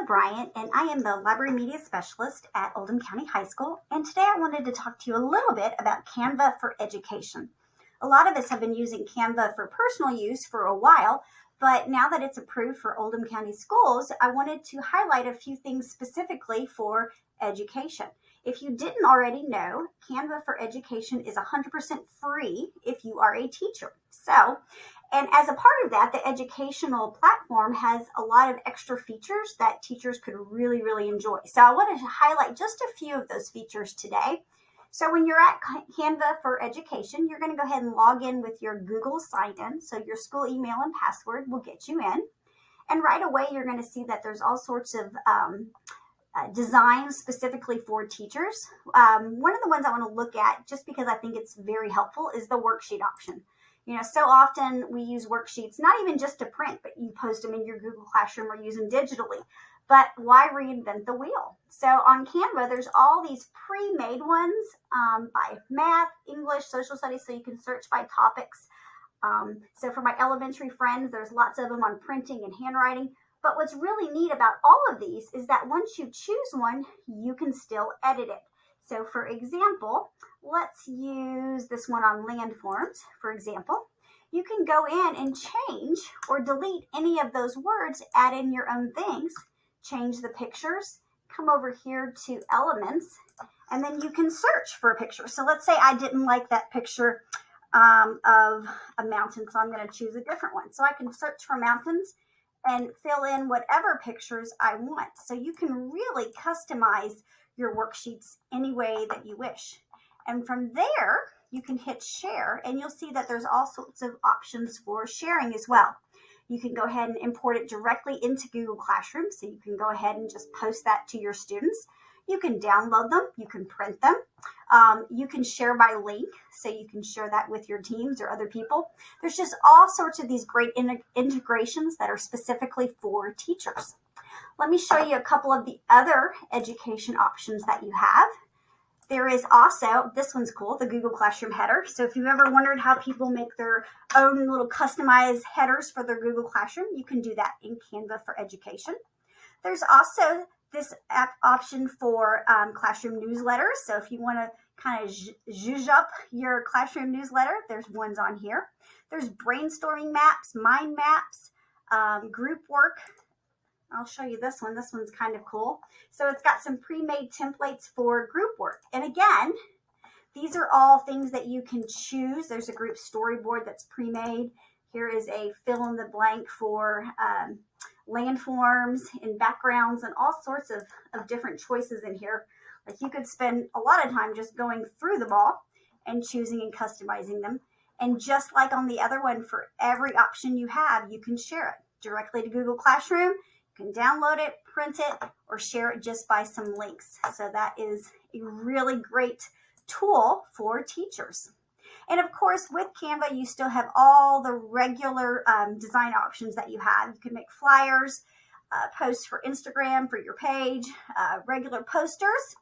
Bryant, and I am the Library Media Specialist at Oldham County High School. And today I wanted to talk to you a little bit about Canva for education. A lot of us have been using Canva for personal use for a while, but now that it's approved for Oldham County schools, I wanted to highlight a few things specifically for education. If you didn't already know, Canva for Education is 100% free if you are a teacher. And as a part of that, the educational platform has a lot of extra features that teachers could really enjoy. So I wanted to highlight just a few of those features today. So when you're at Canva for Education, you're going to go ahead and log in with your Google sign-in. So your school email and password will get you in. And right away, you're going to see that there's all sorts of designs specifically for teachers. One of the ones I want to look at, just because I think it's very helpful, is the worksheet option. You know, so often we use worksheets, not even just to print, but you post them in your Google Classroom or use them digitally. But why reinvent the wheel? So on Canva, there's all these pre-made ones by math, English, social studies, so you can search by topics. So for my elementary friends, there's lots of them on printing and handwriting. But what's really neat about all of these is that once you choose one, you can still edit it. So for example, let's use this one on landforms, for example. You can go in and change or delete any of those words, add in your own things, change the pictures, come over here to elements, and then you can search for a picture. So let's say I didn't like that picture of a mountain, so I'm going to choose a different one. So I can search for mountains and fill in whatever pictures I want. So you can really customize your worksheets any way that you wish. And from there, you can hit share, and you'll see that there's all sorts of options for sharing as well. You can go ahead and import it directly into Google Classroom, so you can go ahead and just post that to your students. You can download them, you can print them, you can share by link, so you can share that with your teams or other people. There's just all sorts of these great integrations that are specifically for teachers. Let me show you a couple of the other education options that you have. There is also, this one's cool, the Google Classroom header. So if you've ever wondered how people make their own little customized headers for their Google Classroom, you can do that in Canva for Education. There's also this app option for classroom newsletters. So if you want to kind of zhuzh up your classroom newsletter, there's ones on here. There's brainstorming maps, mind maps, group work. I'll show you this one. This one's kind of cool. So it's got some pre-made templates for group work. And again, these are all things that you can choose. There's a group storyboard that's pre-made. Here is a fill in the blank for landforms and backgrounds and all sorts of different choices in here. Like you could spend a lot of time just going through them all and choosing and customizing them. And just like on the other one, for every option you have, you can share it directly to Google Classroom. You can download it, print it, or share it just by some links. So that is a really great tool for teachers. And of course, with Canva, you still have all the regular design options that you have. You can make flyers, posts for Instagram, for your page, regular posters,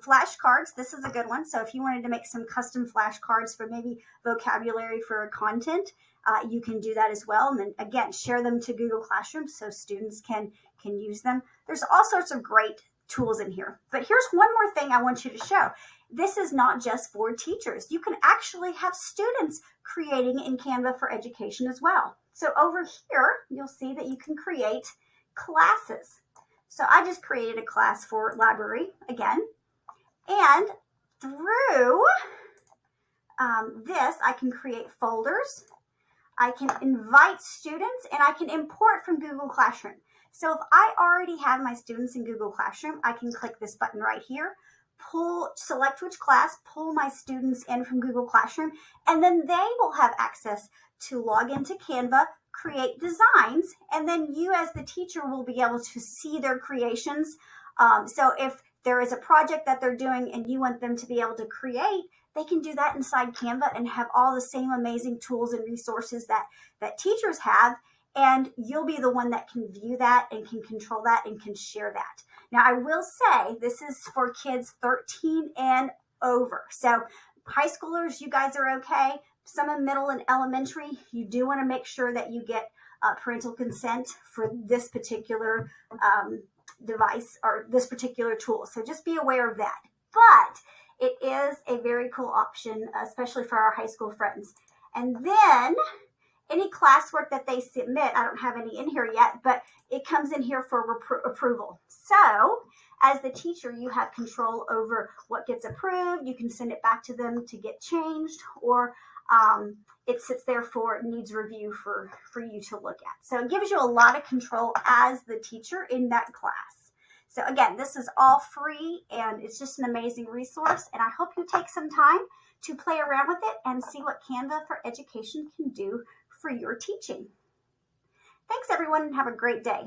flashcards. This is a good one. So if you wanted to make some custom flashcards for maybe vocabulary for content, you can do that as well. And then again, share them to Google Classroom so students can use them. There's all sorts of great tools in here. But here's one more thing I want you to show. This is not just for teachers. You can actually have students creating in Canva for Education as well. So over here, you'll see that you can create classes. So I just created a class for library again. And through this, I can create folders. I can invite students, and I can import from Google Classroom. So if I already have my students in Google Classroom, I can click this button right here, select which class, pull my students in from Google Classroom, and then they will have access to log into Canva, create designs, and then you as the teacher will be able to see their creations. So if there is a project that they're doing and you want them to be able to create, they can do that inside Canva and have all the same amazing tools and resources that teachers have. And you'll be the one that can view that and can control that and can share that. Now, I will say this is for kids 13 and over. So high schoolers, you guys are okay. Some in middle and elementary, you do want to make sure that you get parental consent for this particular device or this particular tool. So just be aware of that. But it is a very cool option, especially for our high school friends. And then any classwork that they submit, I don't have any in here yet, but it comes in here for approval. So as the teacher, you have control over what gets approved. You can send it back to them to get changed, or it sits there for needs review for you to look at. So it gives you a lot of control as the teacher in that class. So again, this is all free and it's just an amazing resource. And I hope you take some time to play around with it and see what Canva for Education can do for your teaching. Thanks everyone and have a great day.